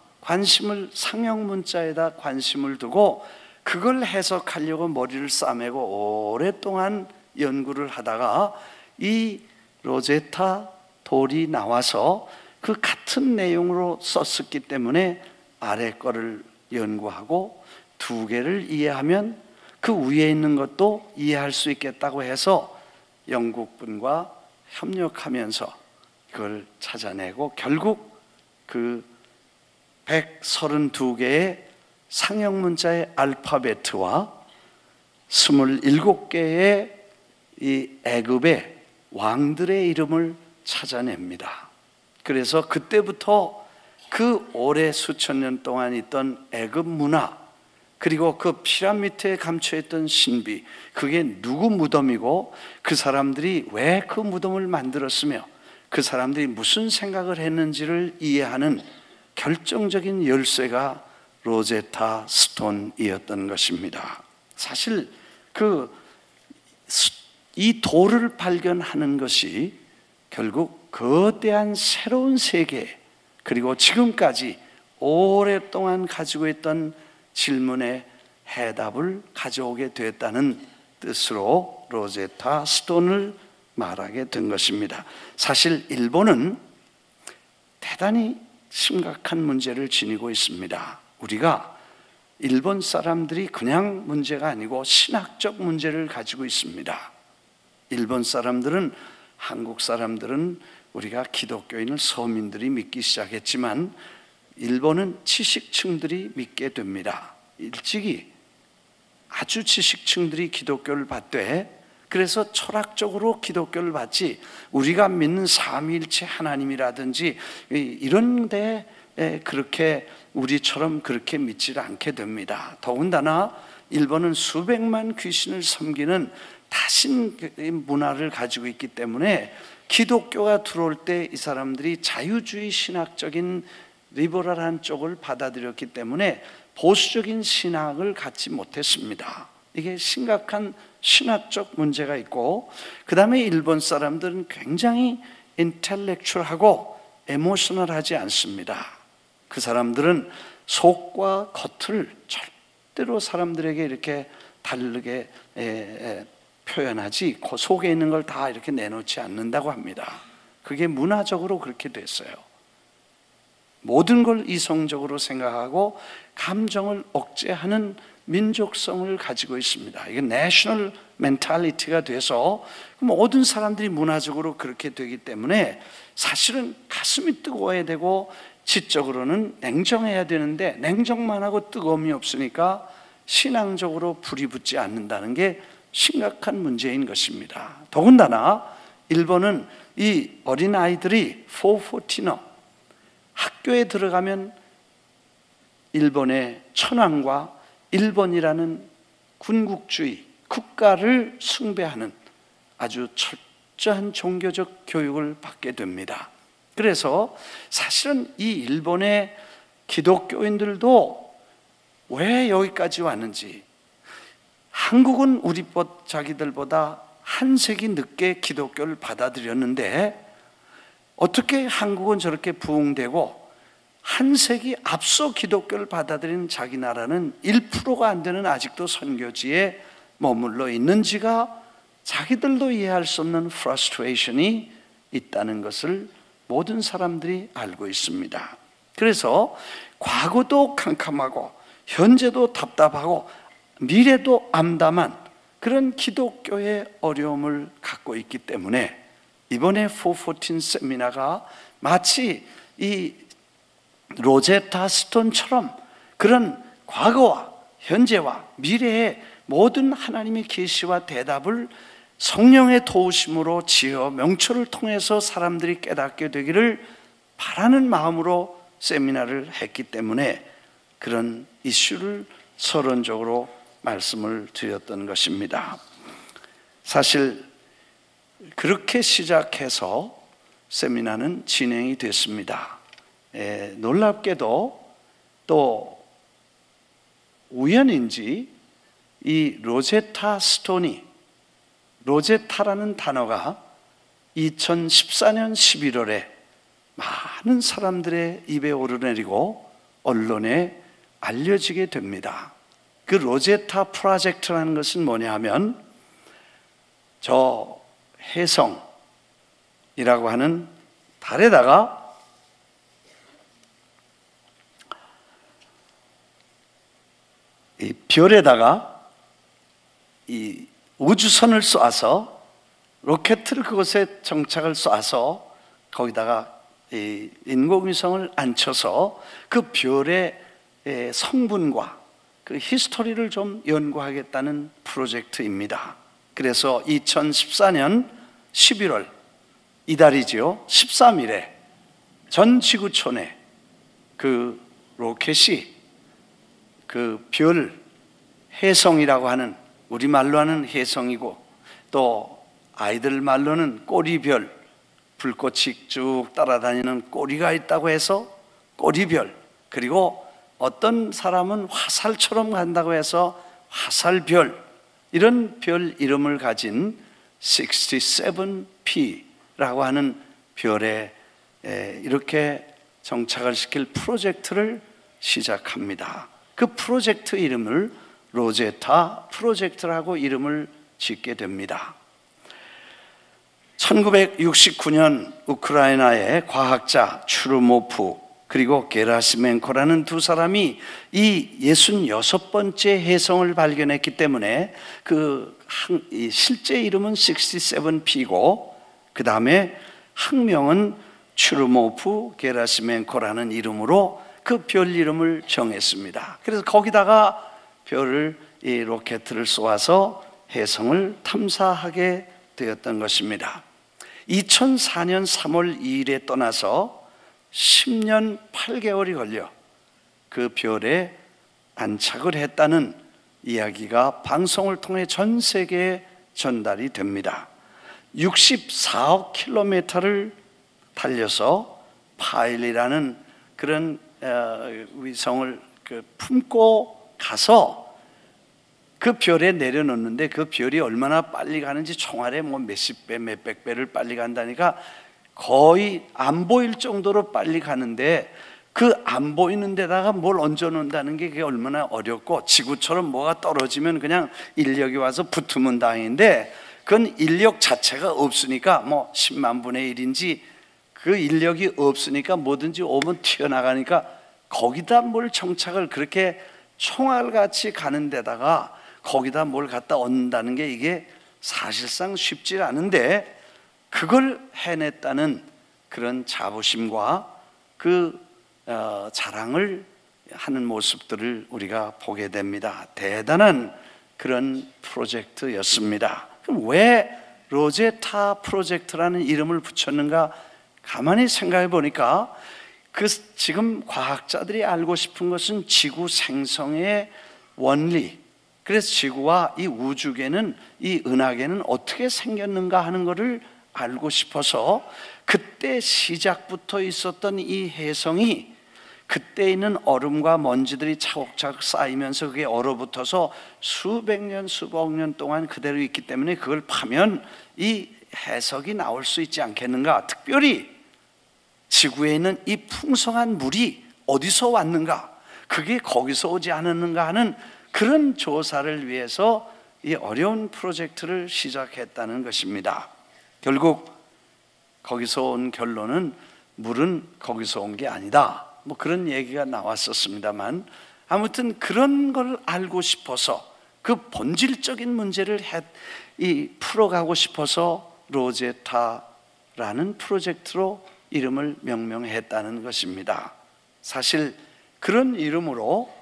Speaker 1: 상형 문자에다 관심을 두고 그걸 해석하려고 머리를 싸매고 오랫동안 연구를 하다가 이 로제타 돌이 나와서 그 같은 내용으로 썼었기 때문에 아래 거를 연구하고 2개를 이해하면 그 위에 있는 것도 이해할 수 있겠다고 해서 영국분과 협력하면서 그걸 찾아내고 결국 그 132개의 상형 문자의 알파베트와 27개의 이 애굽의 왕들의 이름을 찾아냅니다. 그래서 그때부터 그 오래 수천 년 동안 있던 애굽 문화, 그리고 그 피라미드에 감춰있던 신비, 그게 누구 무덤이고 그 사람들이 왜 그 무덤을 만들었으며 그 사람들이 무슨 생각을 했는지를 이해하는 결정적인 열쇠가 로제타 스톤이었던 것입니다. 사실 이 돌을 발견하는 것이 결국 거대한 새로운 세계, 그리고 지금까지 오랫동안 가지고 있던 질문의 해답을 가져오게 됐다는 뜻으로 로제타 스톤을 말하게 된 것입니다. 사실 일본은 대단히 심각한 문제를 지니고 있습니다. 우리가 일본 사람들이 그냥 문제가 아니고 신학적 문제를 가지고 있습니다. 일본 사람들은, 한국 사람들은 우리가 기독교인을 서민들이 믿기 시작했지만 일본은 지식층들이 믿게 됩니다. 일찍이 아주 지식층들이 기독교를 받되, 그래서 철학적으로 기독교를 받지 우리가 믿는 삼위일체 하나님이라든지 이런 데 그렇게 우리처럼 그렇게 믿지 않게 됩니다. 더군다나 일본은 수백만 귀신을 섬기는 다신 문화를 가지고 있기 때문에 기독교가 들어올 때 이 사람들이 자유주의 신학적인 리버럴한 쪽을 받아들였기 때문에 보수적인 신학을 갖지 못했습니다. 이게 심각한 신학적 문제가 있고, 그 다음에 일본 사람들은 굉장히 인텔렉츄얼하고 에모셔널하지 않습니다. 그 사람들은 속과 겉을 절대로 사람들에게 이렇게 다르게 표현하지 그 속에 있는 걸 다 이렇게 내놓지 않는다고 합니다. 그게 문화적으로 그렇게 됐어요. 모든 걸 이성적으로 생각하고 감정을 억제하는 민족성을 가지고 있습니다. 이게 내셔널 멘탈리티가 돼서 모든 사람들이 문화적으로 그렇게 되기 때문에 사실은 가슴이 뜨거워야 되고 지적으로는 냉정해야 되는데 냉정만 하고 뜨거움이 없으니까 신앙적으로 불이 붙지 않는다는 게 심각한 문제인 것입니다. 더군다나 일본은 이 어린아이들이 414너 학교에 들어가면 일본의 천황과 일본이라는 군국주의 국가를 숭배하는 아주 철저한 종교적 교육을 받게 됩니다. 그래서 사실은 이 일본의 기독교인들도 왜 여기까지 왔는지, 한국은 자기들보다 한 세기 늦게 기독교를 받아들였는데 어떻게 한국은 저렇게 부흥되고 한 세기 앞서 기독교를 받아들인 자기 나라는 1%가 안 되는 아직도 선교지에 머물러 있는지가 자기들도 이해할 수 없는 프러스트레이션이 있다는 것을 모든 사람들이 알고 있습니다. 그래서 과거도 캄캄하고 현재도 답답하고 미래도 암담한 그런 기독교의 어려움을 갖고 있기 때문에 이번에 414 세미나가 마치 이 로제타 스톤처럼 그런 과거와 현재와 미래의 모든 하나님의 계시와 대답을 성령의 도우심으로 지어 명초를 통해서 사람들이 깨닫게 되기를 바라는 마음으로 세미나를 했기 때문에 그런 이슈를 서론적으로 말씀을 드렸던 것입니다. 사실 그렇게 시작해서 세미나는 진행이 됐습니다. 놀랍게도 또 우연인지 이 로제타 스톤이, 로제타라는 단어가 2014년 11월에 많은 사람들의 입에 오르내리고 언론에 알려지게 됩니다. 그 로제타 프로젝트라는 것은 뭐냐 하면 저 혜성이라고 하는 달에다가 이 별에다가 이 우주선을 쏘아서 로켓을 그곳에 정착을 쏘아서 거기다가 이 인공위성을 앉혀서 그 별의 성분과 그 히스토리를 좀 연구하겠다는 프로젝트입니다. 그래서 2014년 11월 이달이죠. 13일에 전 지구촌에 그 로켓이 그 별, 혜성이라고 하는, 우리말로 하는 혜성이고 또 아이들 말로는 꼬리별, 불꽃이 쭉 따라다니는 꼬리가 있다고 해서 꼬리별, 그리고 어떤 사람은 화살처럼 간다고 해서 화살별, 이런 별 이름을 가진 67P라고 하는 별에 이렇게 정착을 시킬 프로젝트를 시작합니다. 그 프로젝트 이름을 로제타 프로젝트라고 이름을 짓게 됩니다. 1969년 우크라이나의 과학자 추르모프 그리고 게라시멘코라는 두 사람이 이 66번째 혜성을 발견했기 때문에 실제 이름은 67P고 그 다음에 학명은 추르모프 게라시멘코라는 이름으로 그 별 이름을 정했습니다. 그래서 거기다가 별을, 이 로켓을 쏘아서 혜성을 탐사하게 되었던 것입니다. 2004년 3월 2일에 떠나서 10년 8개월이 걸려 그 별에 안착을 했다는 이야기가 방송을 통해 전 세계에 전달이 됩니다. 64억 킬로미터를 달려서 파일이라는 그런 위성을 품고 가서 그 별에 내려놓는데 그 별이 얼마나 빨리 가는지 총알에 뭐 몇십 배, 몇백 배를 빨리 간다니까 거의 안 보일 정도로 빨리 가는데 그 안 보이는 데다가 뭘 얹어 놓는다는 게 그게 얼마나 어렵고 지구처럼 뭐가 떨어지면 그냥 인력이 와서 붙으면 다행인데 그건 인력 자체가 없으니까 뭐 10만 분의 1인지 그 인력이 없으니까 뭐든지 오면 튀어나가니까 거기다 뭘 정착을 그렇게 총알같이 가는 데다가 거기다 뭘 갖다 얹는다는 게 이게 사실상 쉽지 않은데 그걸 해냈다는 그런 자부심과 그 자랑을 하는 모습들을 우리가 보게 됩니다. 대단한 그런 프로젝트였습니다. 그럼 왜 로제타 프로젝트라는 이름을 붙였는가? 가만히 생각해 보니까 지금 과학자들이 알고 싶은 것은 지구 생성의 원리, 그래서 지구와 이 우주계는, 이 은하계는 어떻게 생겼는가 하는 것을 알고 싶어서 그때 시작부터 있었던 이 혜성이 그때 있는 얼음과 먼지들이 차곡차곡 쌓이면서 그게 얼어붙어서 수백 년, 수백 년 동안 그대로 있기 때문에 그걸 파면 이 해석이 나올 수 있지 않겠는가? 특별히 지구에 있는 이 풍성한 물이 어디서 왔는가? 그게 거기서 오지 않았는가 하는 그런 조사를 위해서 이 어려운 프로젝트를 시작했다는 것입니다. 결국 거기서 온 결론은 물은 거기서 온 게 아니다, 뭐 그런 얘기가 나왔었습니다만, 아무튼 그런 걸 알고 싶어서 그 본질적인 문제를 풀어가고 싶어서 로제타라는 프로젝트로 이름을 명명했다는 것입니다. 사실 그런 이름으로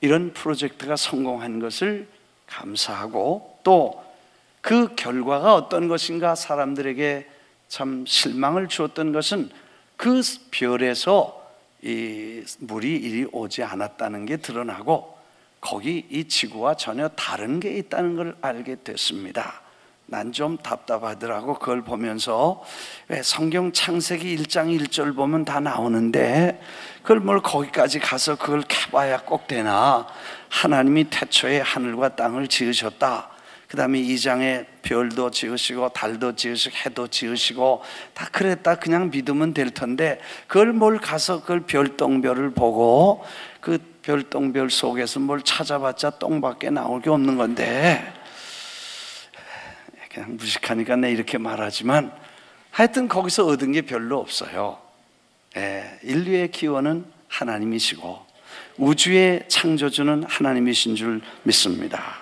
Speaker 1: 이런 프로젝트가 성공한 것을 감사하고 또 그 결과가 어떤 것인가 사람들에게 참 실망을 주었던 것은 그 별에서 이 물이 이리 오지 않았다는 게 드러나고 거기 이 지구와 전혀 다른 게 있다는 걸 알게 됐습니다. 난 좀 답답하더라고. 그걸 보면서 왜 성경 창세기 1장 1절 보면 다 나오는데 그걸 뭘 거기까지 가서 그걸 캐봐야 꼭 되나? 하나님이 태초에 하늘과 땅을 지으셨다. 그 다음에 2장에 별도 지으시고 달도 지으시고 해도 지으시고 다 그랬다 그냥 믿으면 될 텐데 그걸 뭘 가서 그걸 별똥별을 보고 그 별똥별 속에서 뭘 찾아봤자 똥밖에 나올 게 없는 건데, 그냥 무식하니까 내 이렇게 말하지만 하여튼 거기서 얻은 게 별로 없어요. 인류의 기원은 하나님이시고 우주의 창조주는 하나님이신 줄 믿습니다.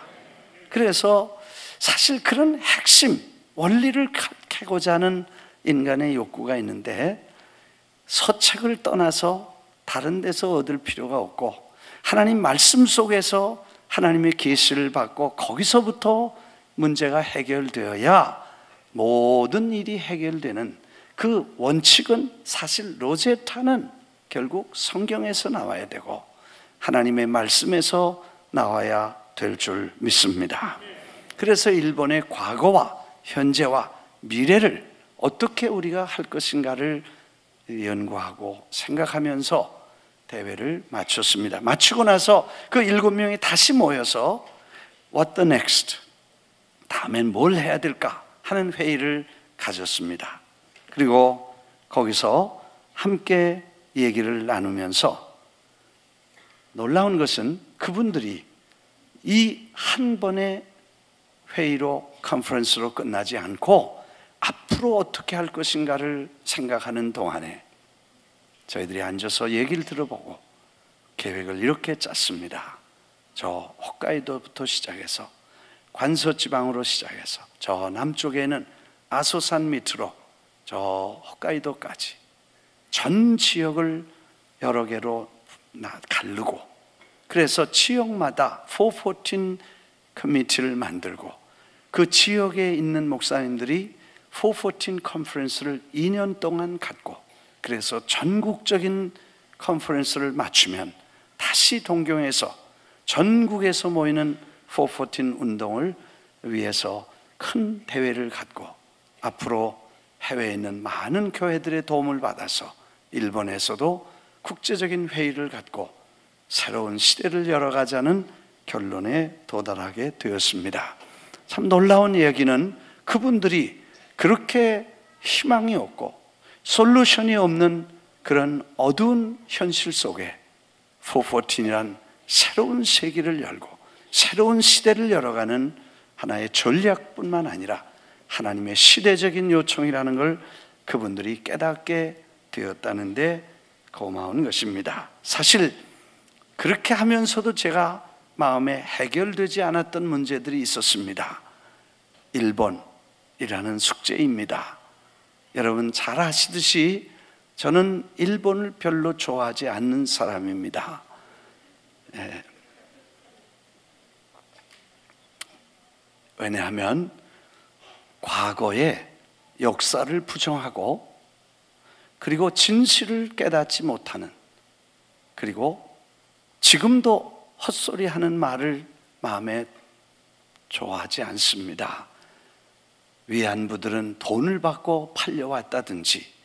Speaker 1: 그래서 사실 그런 핵심 원리를 캐고자 하는 인간의 욕구가 있는데 서책을 떠나서 다른 데서 얻을 필요가 없고 하나님 말씀 속에서 하나님의 계시를 받고 거기서부터 문제가 해결되어야 모든 일이 해결되는 그 원칙은 사실 로제타는 결국 성경에서 나와야 되고 하나님의 말씀에서 나와야 될 줄 믿습니다. 그래서 일본의 과거와 현재와 미래를 어떻게 우리가 할 것인가를 연구하고 생각하면서 대회를 마쳤습니다. 마치고 나서 그 7명이 다시 모여서 What the next? 다음엔 뭘 해야 될까 하는 회의를 가졌습니다. 그리고 거기서 함께 얘기를 나누면서 놀라운 것은 그분들이 이 한 번의 회의로 컨퍼런스로 끝나지 않고 앞으로 어떻게 할 것인가를 생각하는 동안에 저희들이 앉아서 얘기를 들어보고 계획을 이렇게 짰습니다. 저 홋카이도부터 시작해서 관서지방으로 시작해서 저 남쪽에는 아소산 밑으로 저 홋카이도까지 전 지역을 여러 개로 가르고, 그래서 지역마다 414 커미티를 만들고 그 지역에 있는 목사님들이 414 컨퍼런스를 2년 동안 갖고, 그래서 전국적인 컨퍼런스를 맞추면 다시 동경에서 전국에서 모이는 414 운동을 위해서 큰 대회를 갖고 앞으로 해외에 있는 많은 교회들의 도움을 받아서 일본에서도 국제적인 회의를 갖고 새로운 시대를 열어가자는 결론에 도달하게 되었습니다. 참 놀라운 이야기는 그분들이 그렇게 희망이 없고 솔루션이 없는 그런 어두운 현실 속에 414이란 새로운 세계를 열고 새로운 시대를 열어가는 하나의 전략뿐만 아니라 하나님의 시대적인 요청이라는 걸 그분들이 깨닫게 되었다는데 고마운 것입니다. 사실 그렇게 하면서도 제가 마음에 해결되지 않았던 문제들이 있었습니다. 1번이라는 숙제입니다. 여러분 잘 아시듯이 저는 일본을 별로 좋아하지 않는 사람입니다. 왜냐하면 과거의 역사를 부정하고 그리고 진실을 깨닫지 못하는, 그리고 지금도 헛소리하는 말을 마음에 좋아하지 않습니다. 위안부들은 돈을 받고 팔려왔다든지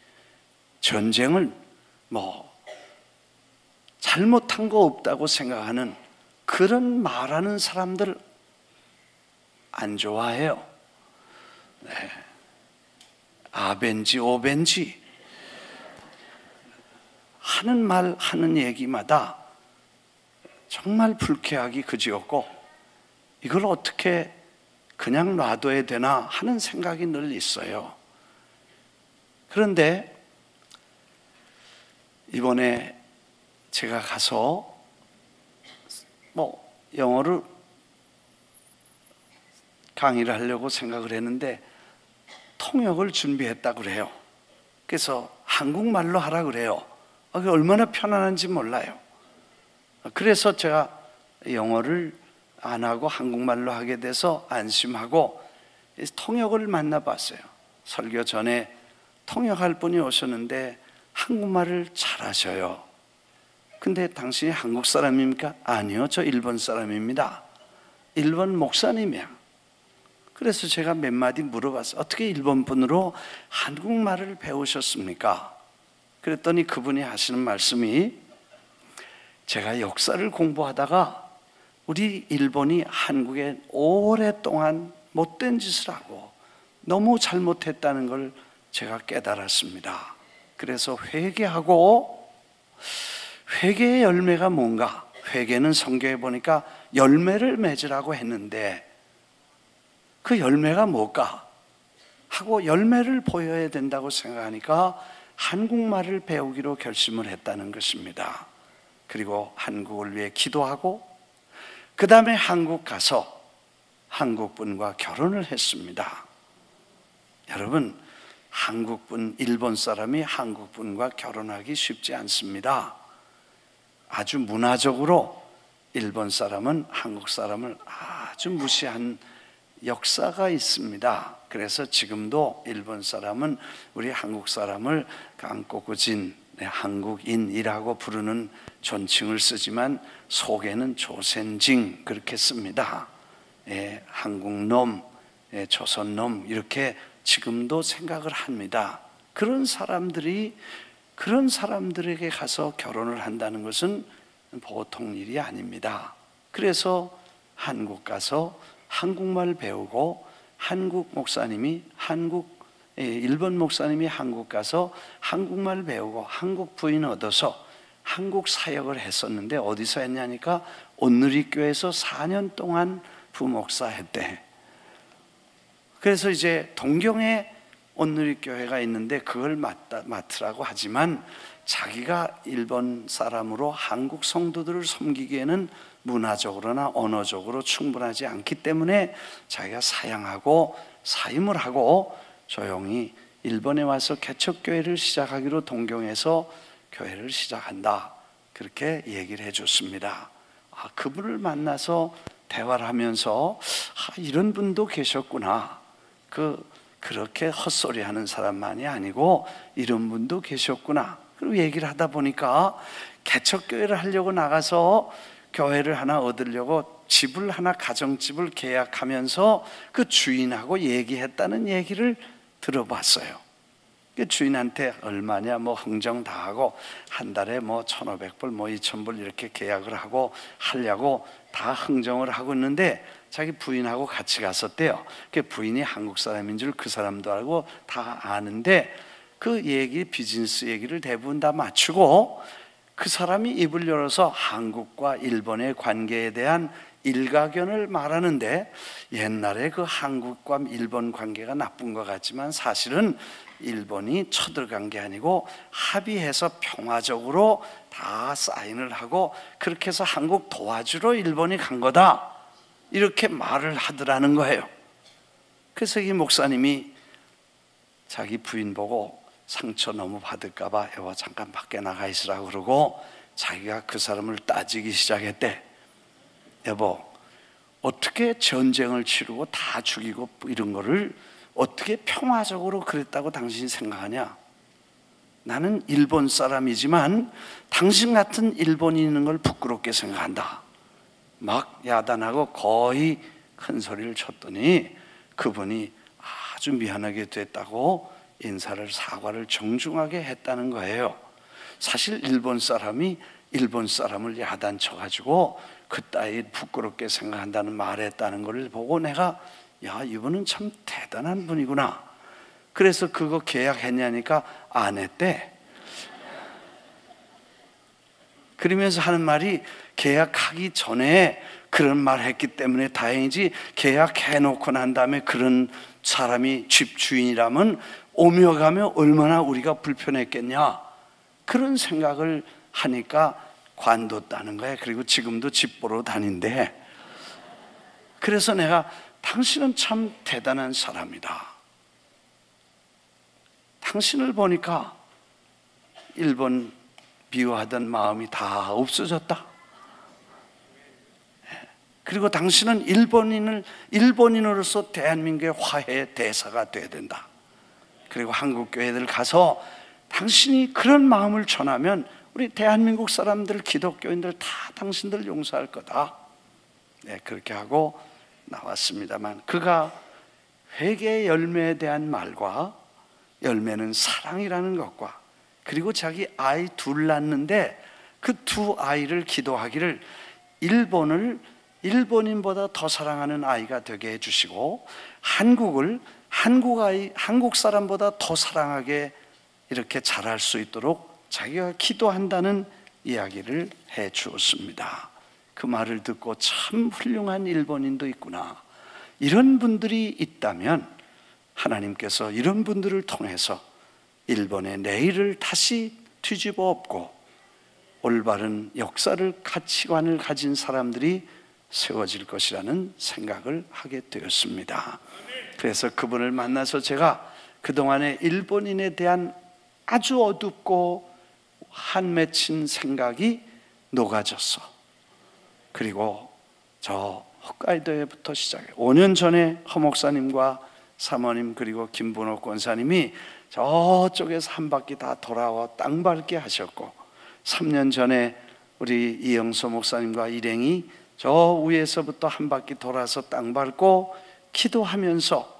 Speaker 1: 전쟁을 잘못한 거 없다고 생각하는 그런 말하는 사람들 안 좋아해요. 아벤지 오벤지 하는 말 하는 얘기마다 정말 불쾌하기 그지없고 이걸 어떻게 그냥 놔둬야 되나 하는 생각이 늘 있어요. 그런데 이번에 제가 가서 영어를 강의를 하려고 생각을 했는데 통역을 준비했다고 그래요. 그래서 한국말로 하라 그래요. 그게 얼마나 편안한지 몰라요. 그래서 제가 영어를 안 하고 한국말로 하게 돼서 안심하고 통역을 만나봤어요. 설교 전에 통역할 분이 오셨는데 한국말을 잘하셔요. 근데 당신이 한국 사람입니까? 아니요, 저 일본 사람입니다. 일본 목사님이야. 그래서 제가 몇 마디 물어봤어요. 어떻게 일본 분으로 한국말을 배우셨습니까? 그랬더니 그분이 하시는 말씀이, 제가 역사를 공부하다가 우리 일본이 한국에 오랫동안 못된 짓을 하고 너무 잘못했다는 걸 제가 깨달았습니다. 그래서 회개하고, 회개의 열매가 뭔가? 회개는 성경에 보니까 열매를 맺으라고 했는데 그 열매가 뭘까? 하고 열매를 보여야 된다고 생각하니까 한국말을 배우기로 결심을 했다는 것입니다. 그리고 한국을 위해 기도하고 그 다음에 한국 가서 한국분과 결혼을 했습니다. 여러분, 한국분, 일본 사람이 한국분과 결혼하기 쉽지 않습니다. 아주 문화적으로 일본 사람은 한국 사람을 아주 무시한 역사가 있습니다. 그래서 지금도 일본 사람은 우리 한국 사람을 한국인, 한국인이라고 부르는 존칭을 쓰지만 속에는 조센징 그렇게 씁니다. 한국놈, 조선놈 이렇게 지금도 생각을 합니다. 그런 사람들에게 가서 결혼을 한다는 것은 보통 일이 아닙니다. 그래서 한국 가서 한국말 배우고 일본 목사님이 한국 가서 한국말 배우고 한국 부인 얻어서 한국 사역을 했었는데 어디서 했냐니까 온누리교회에서 4년 동안 부목사 했대. 그래서 이제 동경에 온누리교회가 있는데 그걸 맡으라고 하지만 자기가 일본 사람으로 한국 성도들을 섬기기에는 문화적으로나 언어적으로 충분하지 않기 때문에 자기가 사양하고 사임을 하고 조용히 일본에 와서 개척교회를 시작하기로 동경에서 교회를 시작한다, 그렇게 얘기를 해줬습니다. 그분을 만나서 대화를 하면서 이런 분도 계셨구나, 그렇게 헛소리하는 사람만이 아니고 이런 분도 계셨구나. 그리고 얘기를 하다 보니까 개척교회를 하려고 나가서 교회를 하나 얻으려고 집을 하나, 가정집을 계약하면서 그 주인하고 얘기했다는 얘기를 들어봤어요. 그 주인한테 얼마냐 흥정 다 하고 한 달에 1,500불 2,000불 이렇게 계약을 하고 하려고 다 흥정을 하고 있는데 자기 부인하고 같이 갔었대요. 그 부인이 한국 사람인 줄 그 사람도 알고 다 아는데 그 얘기, 비즈니스 얘기를 대부분 다 맞추고 그 사람이 입을 열어서 한국과 일본의 관계에 대한 일가견을 말하는데, 옛날에 그 한국과 일본 관계가 나쁜 것 같지만 사실은 일본이 쳐들어간 게 아니고 합의해서 평화적으로 다 사인을 하고 그렇게 해서 한국 도와주러 일본이 간 거다, 이렇게 말을 하더라는 거예요. 그래서 이 목사님이 자기 부인 보고 상처 너무 받을까 봐 여보 잠깐 밖에 나가 있으라고 그러고, 자기가 그 사람을 따지기 시작했대. 여보, 어떻게 전쟁을 치르고 다 죽이고 이런 거를 어떻게 평화적으로 그랬다고 당신이 생각하냐? 나는 일본 사람이지만 당신 같은 일본인이 있는 걸 부끄럽게 생각한다. 막 야단하고 거의 큰 소리를 쳤더니 그분이 아주 미안하게 됐다고 인사를, 사과를 정중하게 했다는 거예요. 사실 일본 사람이 일본 사람을 야단쳐가지고 그따위 부끄럽게 생각한다는 말을 했다는 걸 보고 내가, 야, 이분은 참 대단한 분이구나. 그래서 그거 계약했냐니까 안 했대. 그러면서 하는 말이, 계약하기 전에 그런 말 했기 때문에 다행이지, 계약해놓고 난 다음에 그런 사람이 집주인이라면 오며 가며 얼마나 우리가 불편했겠냐, 그런 생각을 하니까 관뒀다는 거예요. 그리고 지금도 집 보러 다닌대. 그래서 내가, 당신은 참 대단한 사람이다. 당신을 보니까 일본 미워하던 마음이 다 없어졌다. 그리고 당신은 일본인으로서 대한민국의 화해의 대사가 돼야 된다. 그리고 한국 교회들 가서 당신이 그런 마음을 전하면 우리 대한민국 사람들, 기독교인들 다 당신들 용서할 거다. 네, 그렇게 하고 나왔습니다만, 그가 회개의 열매에 대한 말과, 열매는 사랑이라는 것과, 그리고 자기 아이 둘 낳는데 그 두 아이를 기도하기를, 일본인보다 더 사랑하는 아이가 되게 해주시고 한국 사람보다 더 사랑하게 이렇게 자랄 수 있도록 자기가 기도한다는 이야기를 해 주었습니다. 그 말을 듣고 참 훌륭한 일본인도 있구나, 이런 분들이 있다면 하나님께서 이런 분들을 통해서 일본의 내일을 다시 뒤집어 엎고 올바른 역사를, 가치관을 가진 사람들이 세워질 것이라는 생각을 하게 되었습니다. 그래서 그분을 만나서 제가 그동안의 일본인에 대한 아주 어둡고 한 맺힌 생각이 녹아졌어. 그리고 저 홋카이도에부터 시작해 5년 전에 허 목사님과 사모님 그리고 김분호 권사님이 저쪽에서 한 바퀴 다 돌아와 땅 밟게 하셨고, 3년 전에 우리 이영소 목사님과 일행이 저 위에서부터 한 바퀴 돌아서 땅 밟고 기도하면서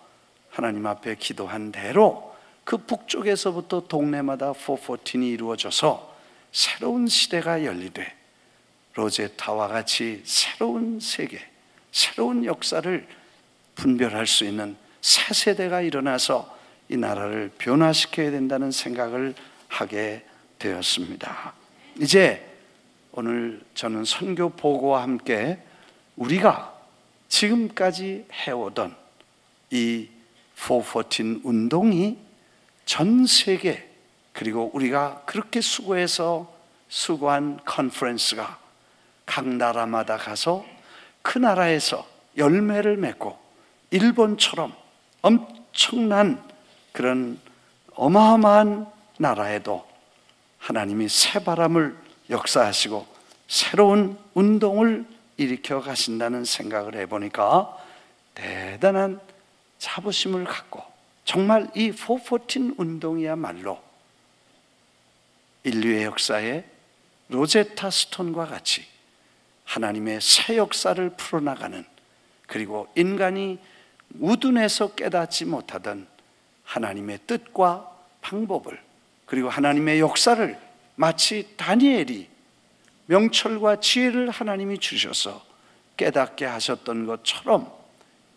Speaker 1: 하나님 앞에 기도한 대로 그 북쪽에서부터 동네마다 414이 이루어져서 새로운 시대가 열리되, 로제타와 같이 새로운 세계, 새로운 역사를 분별할 수 있는 새 세대가 일어나서 이 나라를 변화시켜야 된다는 생각을 하게 되었습니다. 이제 오늘 저는 선교 보고와 함께 우리가 지금까지 해오던 이 414 운동이 전 세계, 그리고 우리가 그렇게 수고한 컨퍼런스가 각 나라마다 가서 그 나라에서 열매를 맺고, 일본처럼 엄청난 그런 어마어마한 나라에도 하나님이 새 바람을 역사하시고 새로운 운동을 일으켜 가신다는 생각을 해보니까 대단한 자부심을 갖고, 정말 이 414 운동이야말로 인류의 역사에 로제타 스톤과 같이 하나님의 새 역사를 풀어나가는, 그리고 인간이 우둔해서 깨닫지 못하던 하나님의 뜻과 방법을, 그리고 하나님의 역사를 마치 다니엘이 명철과 지혜를 하나님이 주셔서 깨닫게 하셨던 것처럼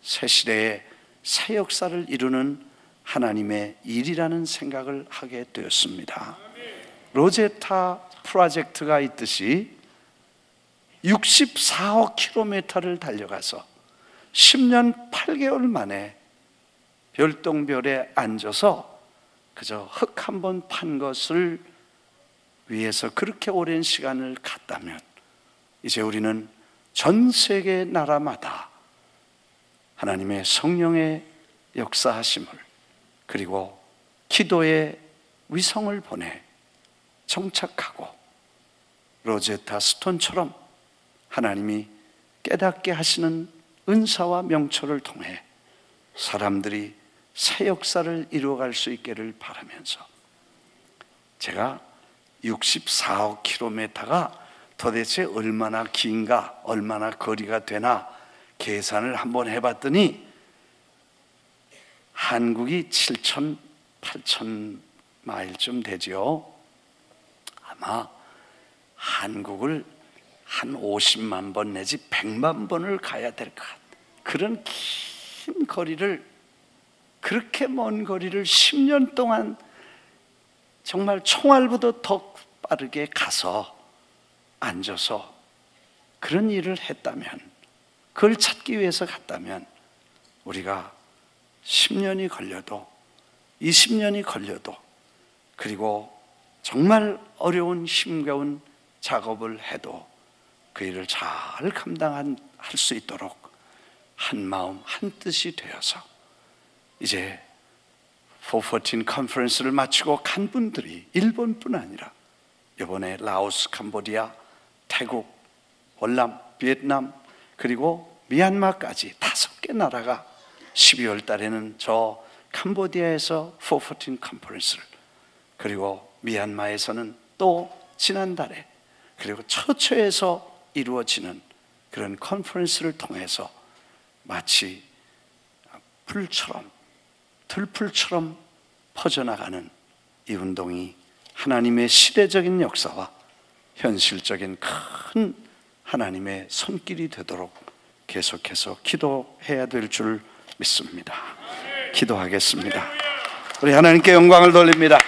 Speaker 1: 새 시대에 새 역사를 이루는 하나님의 일이라는 생각을 하게 되었습니다. 로제타 프로젝트가 있듯이 64억 킬로미터를 달려가서 10년 8개월 만에 별똥별에 앉아서 그저 흙 한 번 판 것을 위해서 그렇게 오랜 시간을 갔다면, 이제 우리는 전 세계 나라마다 하나님의 성령의 역사하심을, 그리고 기도의 위성을 보내 정착하고 로제타 스톤처럼 하나님이 깨닫게 하시는 은사와 명초를 통해 사람들이 새 역사를 이루어갈 수 있기를 바라면서, 제가 64억 킬로미터가 도대체 얼마나 긴가, 얼마나 거리가 되나 계산을 한번 해봤더니 한국이 7천, 8천 마일쯤 되죠. 아마 한국을 한 50만 번 내지 100만 번을 가야 될 것 같아요. 그런 긴 거리를, 그렇게 먼 거리를 10년 동안 정말 총알보다 더 빠르게 가서 앉아서 그런 일을 했다면, 그걸 찾기 위해서 갔다면, 우리가 10년이 걸려도 20년이 걸려도, 그리고 정말 어려운 힘겨운 작업을 해도 그 일을 잘 감당할 수 있도록 한 마음 한 뜻이 되어서, 이제 414 컨퍼런스를 마치고 간 분들이 일본뿐 아니라 이번에 라오스, 캄보디아, 태국, 월남, 베트남, 그리고 미얀마까지 5개 나라가 12월 달에는 저 캄보디아에서 414 컨퍼런스를, 그리고 미얀마에서는 또 지난달에, 그리고 처처에서 이루어지는 그런 컨퍼런스를 통해서 마치 불처럼, 들풀처럼 퍼져나가는 이 운동이 하나님의 시대적인 역사와 현실적인 큰 하나님의 손길이 되도록 계속해서 기도해야 될 줄 믿습니다. 기도하겠습니다. 우리 하나님께 영광을 돌립니다.